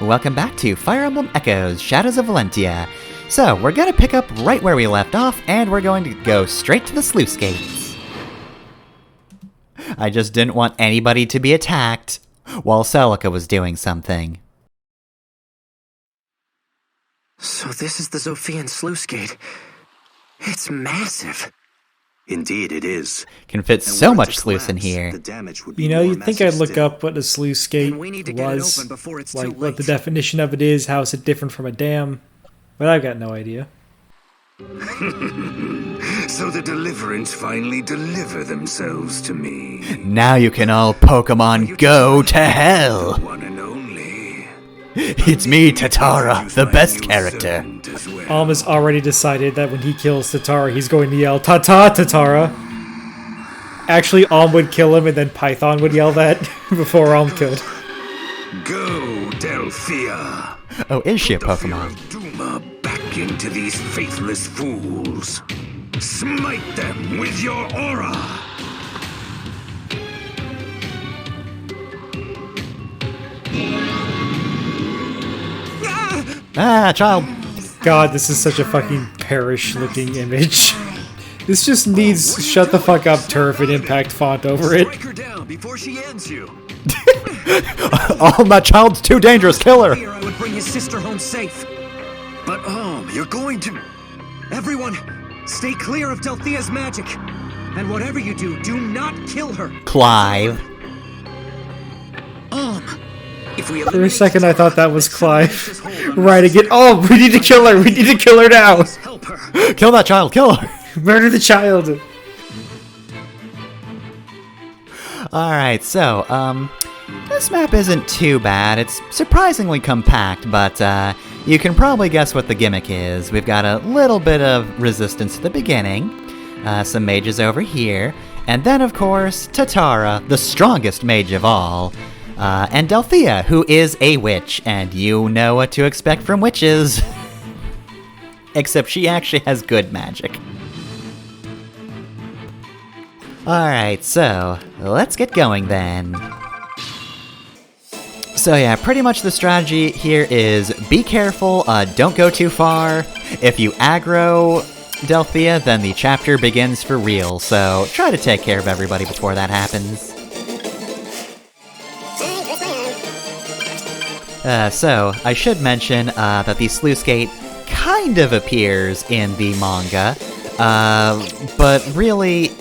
welcome back to Fire Emblem Echoes, Shadows of Valentia. So, we're gonna pick up right where we left off, and we're going to go straight to the sluice gates. I just didn't want anybody to be attacked while Celica was doing something. So this is the Zophian sluice gate. It's massive. Indeed it is. Can fit so much sluice in here. You know, you'd think I'd look up what a sluice gate was, like what the definition of it is, how is it different from a dam, but I've got no idea. So the Deliverance finally deliver themselves to me. Now you can all Pokemon go to hell! The one and only. It's me, Tatarrah, the best character. Alm has already decided that when he kills Tatarrah, he's going to yell, "Ta-ta, Tatarrah!" Actually, Alm would kill him, and then Python would yell that before Alm could. Go, Delphia! Oh, is she a Pokemon? Duma back into these faithless fools. Smite them with your aura! Ah, child! God, this is such a fucking perish-looking image. This just needs "shut the fuck up" turf and impact font over it. Strike her down before she ends you. Oh, that child's too dangerous, kill her! Here I would bring his sister home safe. But you're going to... Everyone, stay clear of Delphia's magic. And whatever you do, do not kill her. Clive. If we For a second I thought that was Clive. Right again. Oh, we need to kill her! We need to kill her now! help her. Kill that child, kill her! Murder the child! Alright, so, this map isn't too bad. It's surprisingly compact, but, you can probably guess what the gimmick is. We've got a little bit of resistance at the beginning, some mages over here, and then, of course, Tatarrah, the strongest mage of all, and Delphia, who is a witch, and you know what to expect from witches. Except she actually has good magic. Alright, so, let's get going then. So yeah, pretty much the strategy here is be careful, don't go too far. If you aggro Delphia, then the chapter begins for real, so try to take care of everybody before that happens. So, I should mention that the sluice gate kind of appears in the manga, but really,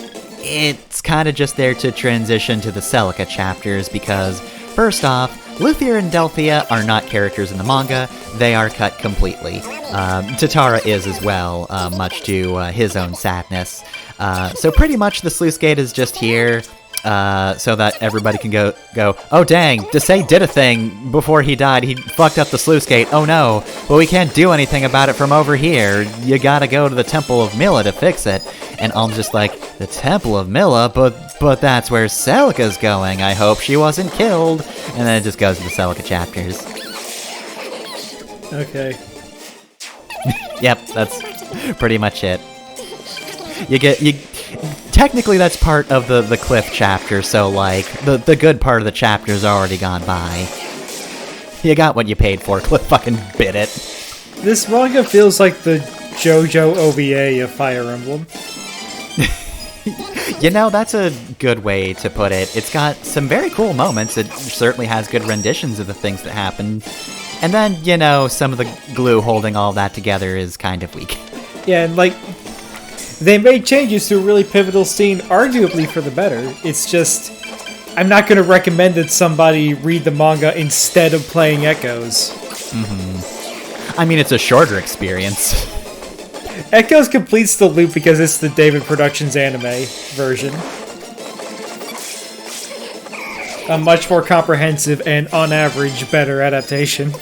it's kind of just there to transition to the Celica chapters, because, first off, Luthier and Delphia are not characters in the manga, they are cut completely. Tatarrah is as well, much to his own sadness. So pretty much the sluice gate is just here, so that everybody can go, oh dang, Desai did a thing before he died, he fucked up the sluice gate, oh no, but we can't do anything about it from over here, you gotta go to the Temple of Mila to fix it. And Alm's just like, the Temple of Mila? But that's where Celica's going, I hope she wasn't killed. And then it just goes to the Celica chapters. Okay. Yep, that's pretty much it. Technically that's part of the Cliff chapter, so like, the good part of the chapter's already gone by. You got what you paid for, Cliff fucking bit it. This manga feels like the JoJo OVA of Fire Emblem. You know, that's a good way to put it. It's got some very cool moments. It certainly has good renditions of the things that happen. And then, you know, some of the glue holding all that together is kind of weak. Yeah, and like, they made changes to a really pivotal scene, arguably for the better. It's just, I'm not going to recommend that somebody read the manga instead of playing Echoes. Mm-hmm. I mean, it's a shorter experience. Echoes completes the loop because it's the David Productions anime version. A much more comprehensive and, on average, better adaptation.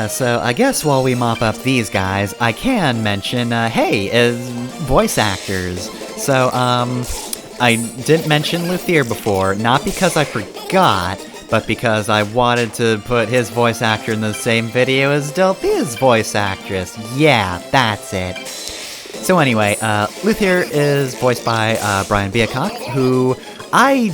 So I guess while we mop up these guys, I can mention, hey, as voice actors. So, I didn't mention Luthier before, not because I forgot, but because I wanted to put his voice actor in the same video as Delphia's voice actress. Yeah, that's it. So anyway, Luthier is voiced by Brian Biacock, who I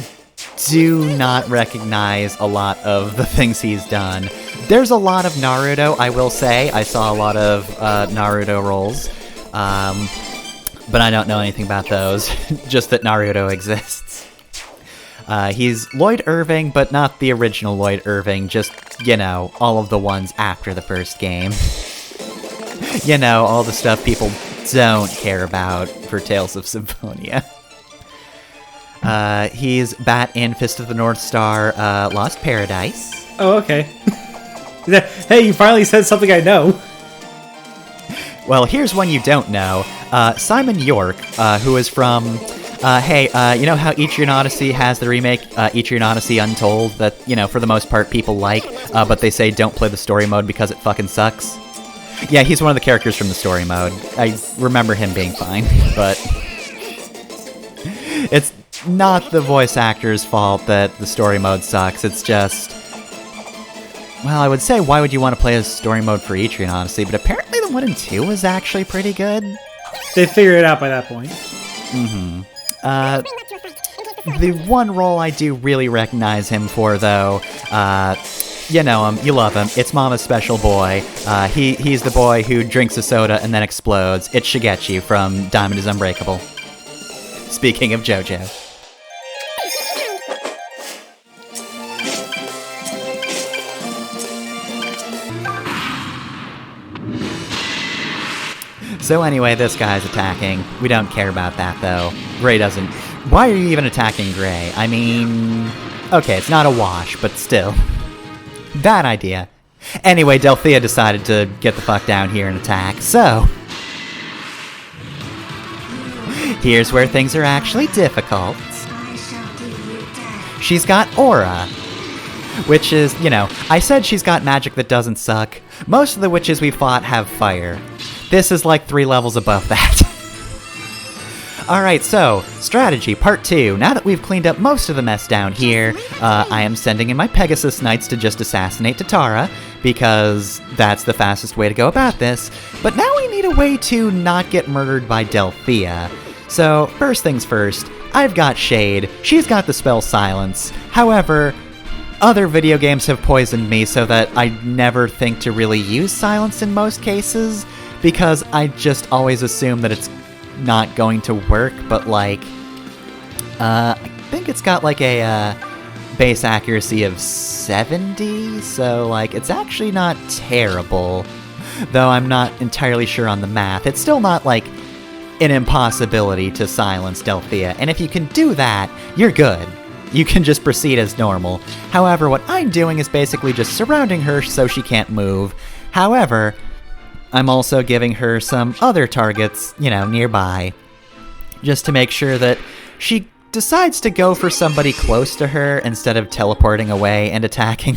do not recognize a lot of the things he's done. There's a lot of Naruto, I will say. I saw a lot of Naruto roles, but I don't know anything about those, just that Naruto exists. He's Lloyd Irving, but not the original Lloyd Irving, just, you know, all of the ones after the first game. You know, all the stuff people don't care about for Tales of Symphonia. He's Bat in Fist of the North Star, Lost Paradise. Oh, okay. Hey, you finally said something I know. Well, here's one you don't know. Simon York, who is from... you know how Etrian Odyssey has the remake, Etrian Odyssey Untold, that, you know, for the most part people like, but they say don't play the story mode because it fucking sucks? Yeah, he's one of the characters from the story mode. I remember him being fine, but... It's not the voice actor's fault that the story mode sucks, it's just... Well, I would say, why would you want to play a story mode for Etrian Odyssey, but apparently the 1 and 2 was actually pretty good. They figured it out by that point. Mm-hmm. The one role I do really recognize him for, though, you know him, you love him, it's Mama's Special Boy. He's the boy who drinks a soda and then explodes. It's Shigechi from Diamond is Unbreakable. Speaking of JoJo. So anyway, this guy's attacking. We don't care about that, though. Gray doesn't... Why are you even attacking Gray? I mean... Okay, it's not a wash, but still. Bad idea. Anyway, Delphia decided to get the fuck down here and attack, so... Here's where things are actually difficult. She's got Aura. Which is, you know, I said she's got magic that doesn't suck. Most of the witches we fought have fire. This is like 3 levels above that. Alright, so, strategy, part 2. Now that we've cleaned up most of the mess down here, I am sending in my Pegasus Knights to just assassinate Tatarrah, because that's the fastest way to go about this. But now we need a way to not get murdered by Delphia. So, first things first, I've got Shade, she's got the spell Silence. However, other video games have poisoned me so that I never think to really use Silence in most cases, because I just always assume that it's not going to work, but like, I think it's got like a base accuracy of 70, so like, it's actually not terrible, though I'm not entirely sure on the math. It's still not like an impossibility to silence Delphia, and if you can do that, you're good. You can just proceed as normal. However, what I'm doing is basically just surrounding her so she can't move. However, I'm also giving her some other targets, you know, nearby, just to make sure that she decides to go for somebody close to her instead of teleporting away and attacking.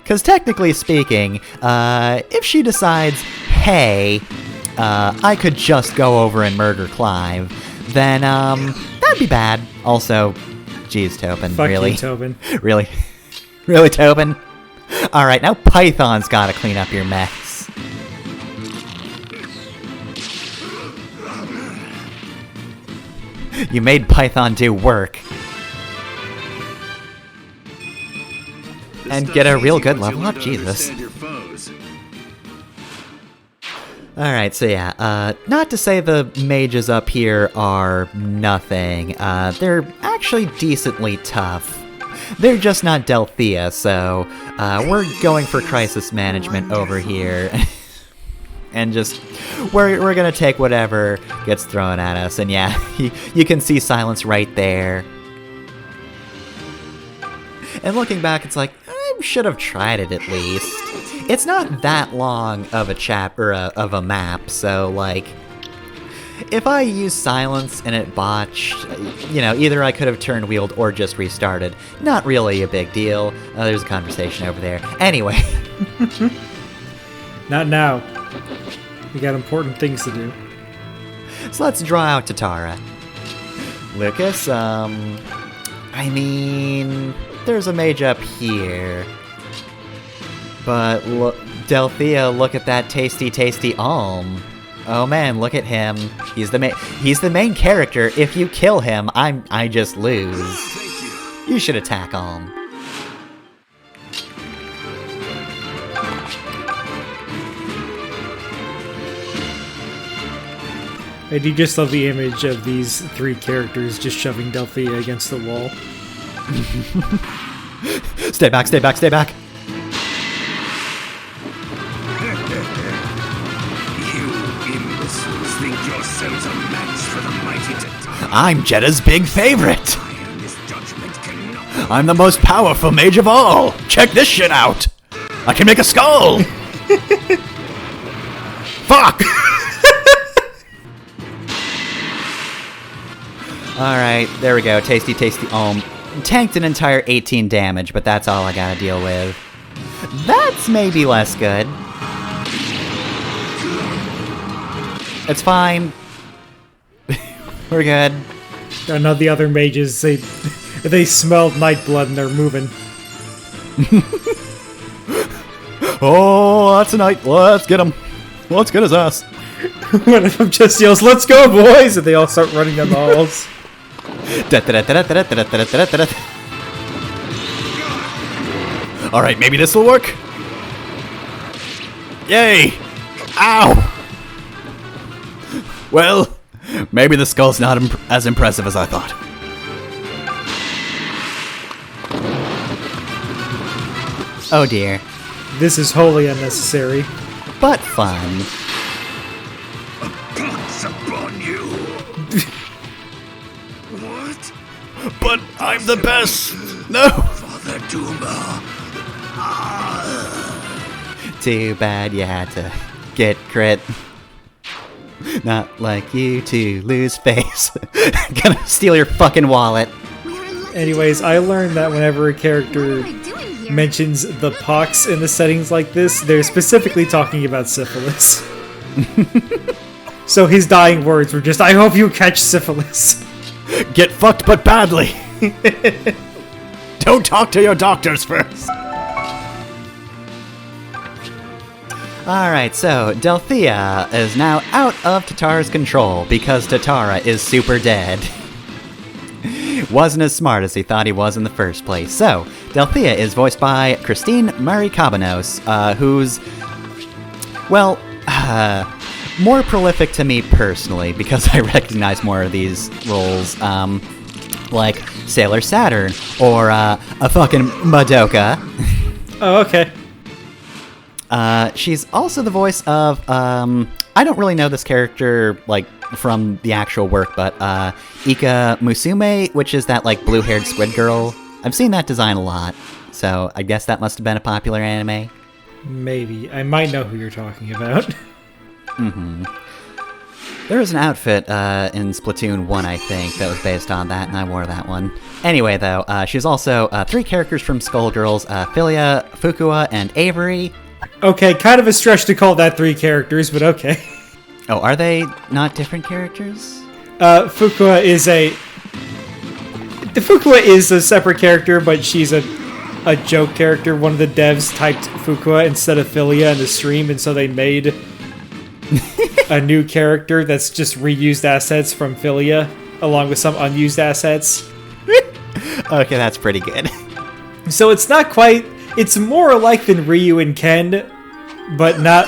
Because technically speaking, if she decides, hey, I could just go over and murder Clive, then that'd be bad. Also, geez, Tobin, Fuck really? you, Tobin. Really? Really, Tobin? Alright, now Python's gotta clean up your mess. You made Python do work. And get a real good level up, Jesus. Alright, so yeah, not to say the mages up here are nothing. They're actually decently tough. They're just not Delphia, so we're going for crisis management over here. And just, we're gonna take whatever gets thrown at us, and yeah, you can see Silence right there. And looking back, it's like, I should have tried it at least. It's not that long of of a map, so like, if I use Silence and it botched, you know, either I could have turned wheeled or just restarted. Not really a big deal. There's a conversation over there. Anyway. Not now. We got important things to do. So let's draw out Tatarrah. Lucas, I mean, there's a mage up here. But look, Delphia, look at that tasty, tasty alm. Oh man, look at him. He's the main character. If you kill him, I just lose. Thank you. You should attack him. I do just love the image of these three characters just shoving Delphia against the wall. Stay back, stay back, stay back. You imbeciles think yourselves a match for the mighty Tatarrah. I'm Jetta's big favorite. And this judgment cannot. I'm the most powerful mage of all. Check this shit out. I can make a skull. Fuck. Alright, there we go. Tasty, tasty. Tanked an entire 18 damage, but that's all I gotta deal with. That's maybe less good. It's fine. We're good. None of the other mages, they smelled Nightblood and they're moving. Oh, that's a knight. Let's get him. Let's get his ass. One of them just yells, "Let's go, boys!" And they all start running down the halls. Alright, maybe this will work. Yay! Ow! Well, maybe the skull's not as impressive as I thought. Oh dear. This is wholly unnecessary. But fun. Pounce upon you. What? But I'm the best! No! Father Duma. Too bad you had to get crit. Not like you to lose face. Gonna steal your fucking wallet. Anyways, I learned that whenever a character What am I doing here? mentions the pox in the settings like this, they're specifically talking about syphilis. So his dying words were just, "I hope you catch syphilis." Get fucked but badly. Don't talk to your doctors first. Alright, so Delphia is now out of Tatarrah's control because Tatarrah is super dead. Wasn't as smart as he thought he was in the first place. So, Delphia is voiced by Christine Murray Cabanos, who's, well, more prolific to me personally because I recognize more of these roles, like Sailor Saturn or a fucking Madoka. Oh, okay. She's also the voice of, I don't really know this character, like, from the actual work, but, Ika Musume, which is that, like, blue-haired squid girl. I've seen that design a lot, so I guess that must have been a popular anime. Maybe. I might know who you're talking about. There was an outfit, in Splatoon 1, I think, that was based on that, and I wore that one. Anyway, though, she's also, three characters from Skullgirls, Philia, Fukua, and Avery. Okay, kind of a stretch to call that three characters, but okay. Oh, are they not different characters? Fukua is a... The Fukua is a separate character, but she's a joke character. One of the devs typed Fukua instead of Philia in the stream, and so they made a new character that's just reused assets from Philia, along with some unused assets. Okay, that's pretty good. So it's not quite... It's more alike than Ryu and Ken, but not...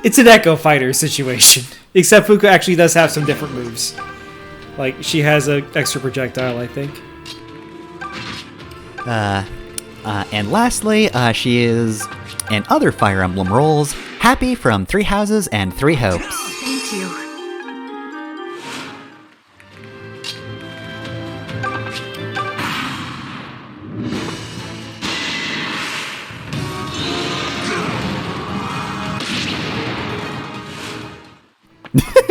It's an Echo Fighter situation. Except Fukua actually does have some different moves. Like, she has an extra projectile, I think. And lastly, she is, in other Fire Emblem roles, Happy from Three Houses and Three Hopes. Thank you.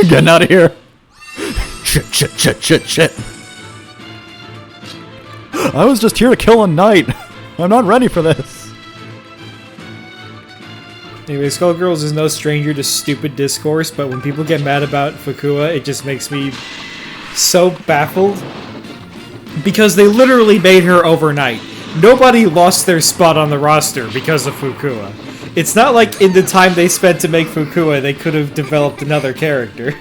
Getting out of here. Shit. I was just here to kill a knight. I'm not ready for this. Anyway, Skullgirls is no stranger to stupid discourse, but when people get mad about Fukua, it just makes me so baffled. Because they literally made her overnight. Nobody lost their spot on the roster because of Fukua. It's not like in the time they spent to make Fukua, they could have developed another character.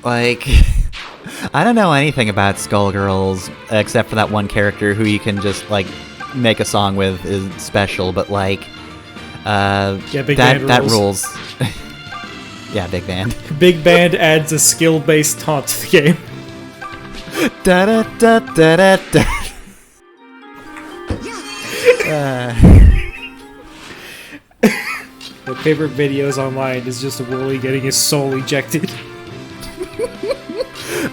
Like, I don't know anything about Skullgirls except for that one character who you can just, like, make a song with is special, but, like, Big Band that rules. Yeah, Big Band. Big Band adds a skill-based taunt to the game. Da da da da da da. My favorite videos online is just Wooly getting his soul ejected.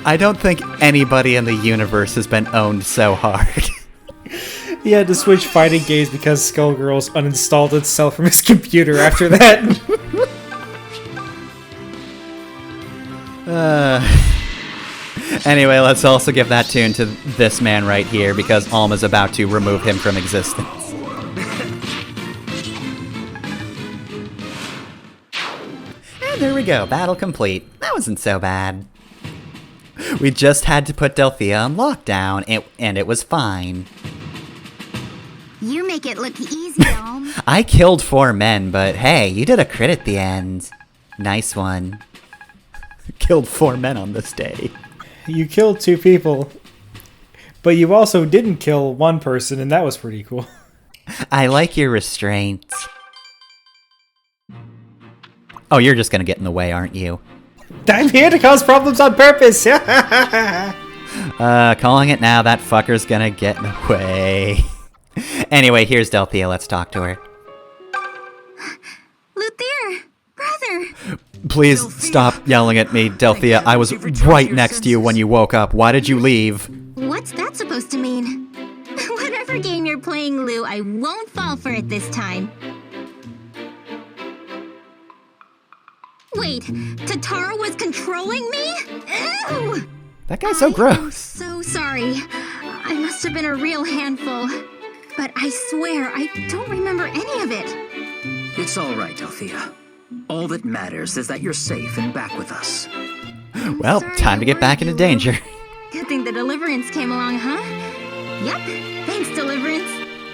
I don't think anybody in the universe has been owned so hard. He had to switch fighting games because Skullgirls uninstalled itself from his computer after that. Anyway, let's also give that tune to this man right here, because Alma's about to remove him from existence. And there we go, battle complete. That wasn't so bad. We just had to put Delphia on lockdown, and it was fine. You make it look easy, Alm. I killed 4 men, but hey, you did a crit at the end. Nice one. Killed 4 men on this day. You killed 2 people, but you also didn't kill 1 person, and that was pretty cool. I like your restraint. Oh, you're just gonna get in the way, aren't you? I'm here to cause problems on purpose! Calling it now, that fucker's gonna get in the way. Anyway, here's Delphia, let's talk to her. Luthier! Brother! Please stop yelling at me, Delphia. I was right next to you when you woke up. Why did you leave? What's that supposed to mean? Whatever game you're playing, Lou, I won't fall for it this time. Wait, Tatarrah was controlling me? Ew! That guy's so I'm gross. so sorry. I must have been a real handful. But I swear, I don't remember any of it. It's all right, Althea. All that matters is that you're safe and back with us. Well, Sorry time to I get back worried into you. danger. Good thing the Deliverance came along, huh? Yep. Thanks, Deliverance.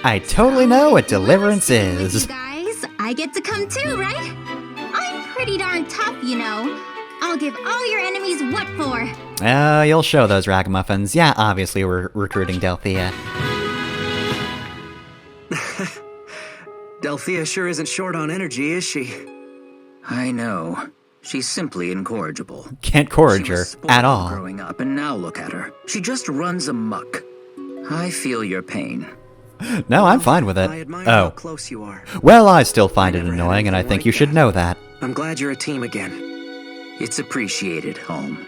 I totally know what deliverance With you is. guys, I get to come too, right? I'm pretty darn tough, you know. I'll give all your enemies what for. You'll show those ragamuffins. Yeah, obviously we're recruiting Delphia. Delphia sure isn't short on energy, is she? I know. She's simply incorrigible. Can't corrige She her was spoiled at all. growing up, and now look at her. She just runs amok. I feel your pain. No, I'm fine with it. I admire how Oh. close you are. Well, I still find it never had annoying, and I anything think like you should that. know that. I'm glad you're a team again. It's appreciated, Holm.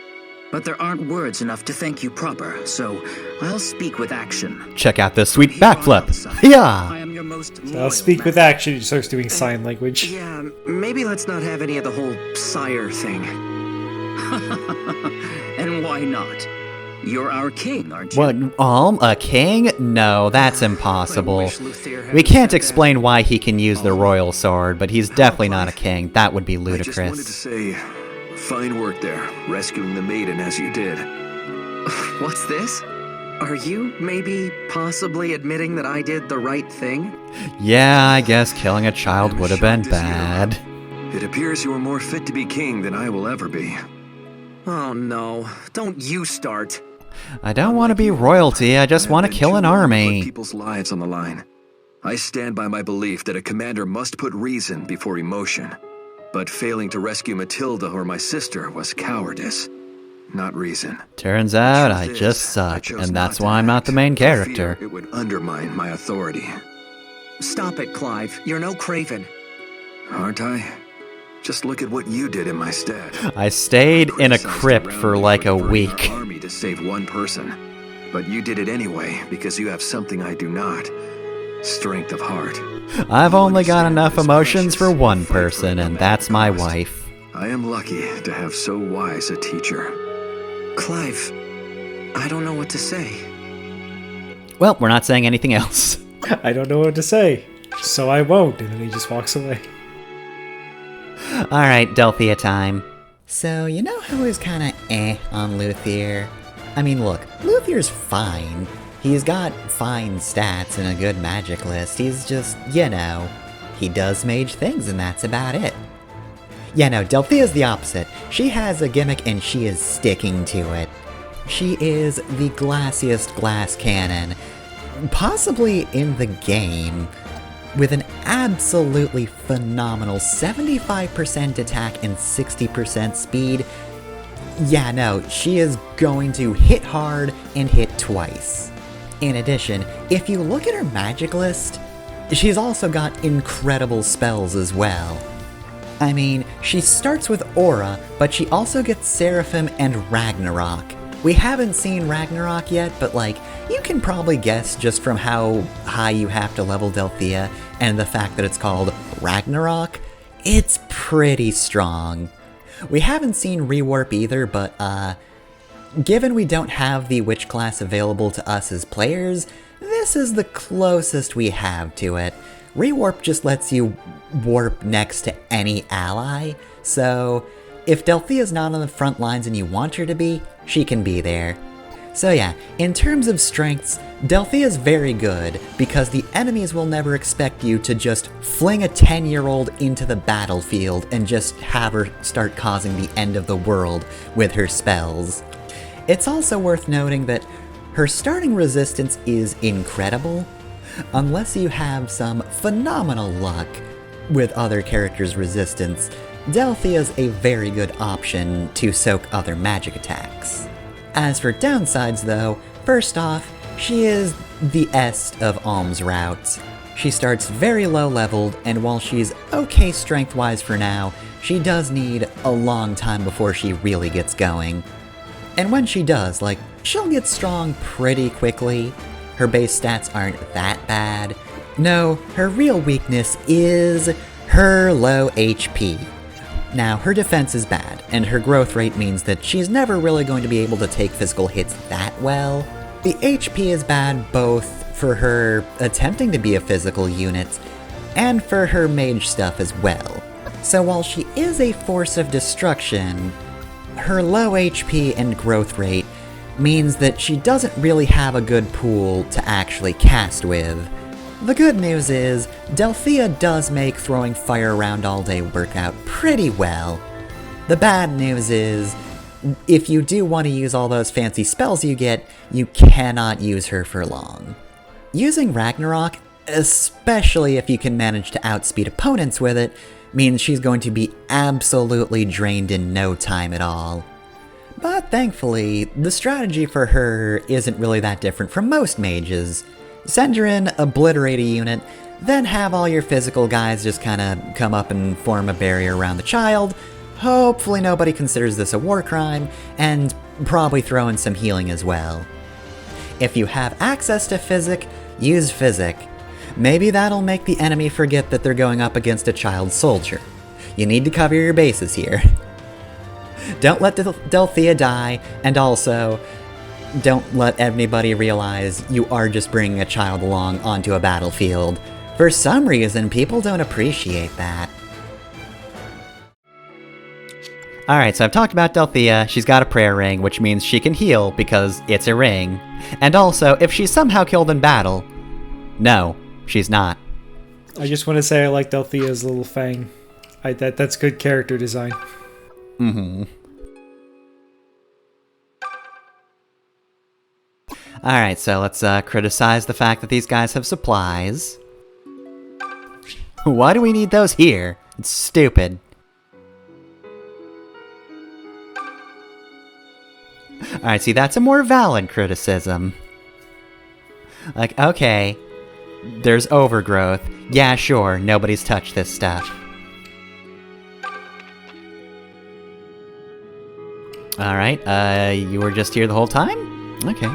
But there aren't words enough to thank you proper, so I'll speak with action. Check out this sweet Here on backflip. outside, I Yeah. am your most I'll loyal speak with man. action. He starts doing sign language. Yeah, maybe let's not have any of the whole sire thing. And why not? You're our king, aren't you? What, a king? No, that's impossible. I wish Luthier had We can't said explain that. why he can use the royal sword, but he's definitely not a king. That would be I just wanted to ludicrous. say, fine work there, rescuing the maiden as you did. What's this? Are you maybe possibly admitting that I did the right thing? Yeah, I guess killing a child I'm would have been shocked as you. bad. It appears you are more fit to be king than I will ever be. Oh no, don't you start. I don't want to be royalty, I just have want to been kill an too willing to put army. people's lives on the line. I stand by my belief that a commander must put reason before emotion. But failing to rescue Matilda or my sister was cowardice, not reason. Turns out I Truth just is, I suck, chose and that's to why I'm not act the main for fear character. It would undermine my authority. Stop it, Clive. You're no craven. Aren't I? Just look at what you did in my stead. I stayed in a Criticized crypt around for me like a burning our week. army to save one person. But you did it anyway because you have something I do not. Strength of heart. I've only got understand enough this emotions for precious one fight for person, a and that's my cost. wife. I am lucky to have so wise a teacher. Clive, I don't know what to say. Well, we're not saying anything else. I don't know what to say, so I won't. And then he just walks away. Alright, Delphia time. So, you know who is kinda on Luthier? I mean, look, Luthier's fine. He's got fine stats and a good magic list. He's just, you know, he does mage things, and that's about it. Yeah, no, Delphia's the opposite. She has a gimmick, and she is sticking to it. She is the glassiest glass cannon, possibly in the game, with an absolutely phenomenal 75% attack and 60% speed. Yeah, no, she is going to hit hard and hit twice. In addition, if you look at her magic list, she's also got incredible spells as well. I mean, she starts with Aura, but she also gets Seraphim and Ragnarok. We haven't seen Ragnarok yet, but like, you can probably guess just from how high you have to level Delphia and the fact that it's called Ragnarok, it's pretty strong. We haven't seen Rewarp either, but given we don't have the witch class available to us as players, this is the closest we have to it. Rewarp just lets you warp next to any ally, so if Delphia's not on the front lines and you want her to be, she can be there. So yeah, in terms of strengths, Delphia's very good, because the enemies will never expect you to just fling a 10-year-old into the battlefield and just have her start causing the end of the world with her spells. It's also worth noting that her starting resistance is incredible, unless you have some phenomenal luck with other characters' resistance. Delphia's a very good option to soak other magic attacks. As for downsides though, first off, she is the est of Alm's routes. She starts very low leveled, and while she's okay strength-wise for now, she does need a long time before she really gets going. And when she does, like, she'll get strong pretty quickly. Her base stats aren't that bad. No, her real weakness is her low HP. Now, her defense is bad, and her growth rate means that she's never really going to be able to take physical hits that well. The HP is bad both for her attempting to be a physical unit, and for her mage stuff as well. So while she is a force of destruction, her low HP and growth rate means that she doesn't really have a good pool to actually cast with. The good news is, Delphia does make throwing fire around all day work out pretty well. The bad news is, if you do want to use all those fancy spells you get, you cannot use her for long. Using Ragnarok, especially if you can manage to outspeed opponents with it, means she's going to be absolutely drained in no time at all. But thankfully, the strategy for her isn't really that different from most mages. Send her in, obliterate a unit, then have all your physical guys just kinda come up and form a barrier around the child. Hopefully nobody considers this a war crime, and probably throw in some healing as well. If you have access to Physic, use Physic. Maybe that'll make the enemy forget that they're going up against a child soldier. You need to cover your bases here. Don't let Delphia die, and also, don't let anybody realize you are just bringing a child along onto a battlefield. For some reason, people don't appreciate that. Alright, so I've talked about Delphia. She's got a prayer ring, which means she can heal because it's a ring. And also, if she's somehow killed in battle, no, she's not. I just want to say I like Delphia's little fang. That's good character design. Mm-hmm. Alright, so let's criticize the fact that these guys have supplies. Why do we need those here? It's stupid. Alright, see, that's a more valid criticism. Like, okay, there's overgrowth. Yeah, sure, nobody's touched this stuff. Alright, you were just here the whole time? Okay.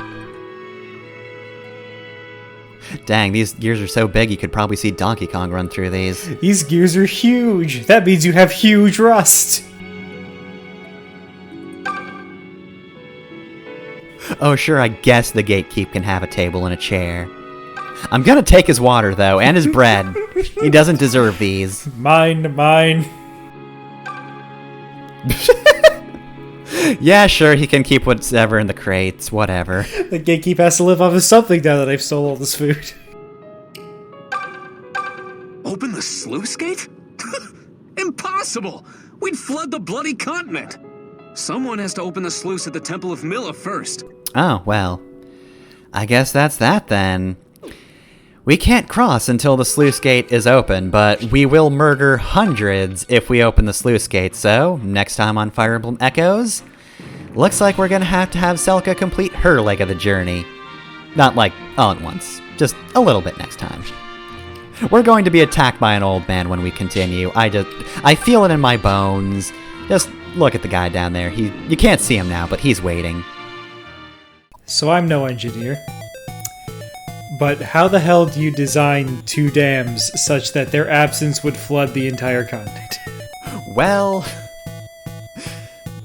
Dang, these gears are so big you could probably see Donkey Kong run through these. These gears are huge! That means you have huge rust! Oh sure, I guess the gatekeep can have a table and a chair. I'm gonna take his water, though, and his bread. He doesn't deserve these. Mine. Yeah, sure, he can keep whatever in the crates, whatever. The gatekeep has to live off of something now that I've stole all this food. Open the sluice gate? Impossible! We'd flood the bloody continent! Someone has to open the sluice at the Temple of Mila first. Oh, well. I guess that's that then. We can't cross until the sluice gate is open, but we will murder hundreds if we open the sluice gate, so next time on Fire Emblem Echoes, looks like we're gonna have to have Selka complete her leg of the journey. Not like all at once, just a little bit next time. We're going to be attacked by an old man when we continue. I feel it in my bones. Just look at the guy down there. You can't see him now, but he's waiting. So I'm no engineer. But how the hell do you design two dams such that their absence would flood the entire continent? Well,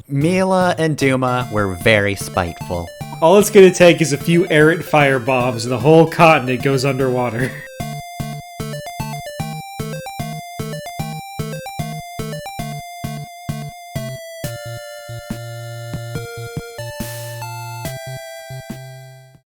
Mila and Duma were very spiteful. All it's gonna take is a few errant fire bombs and the whole continent goes underwater.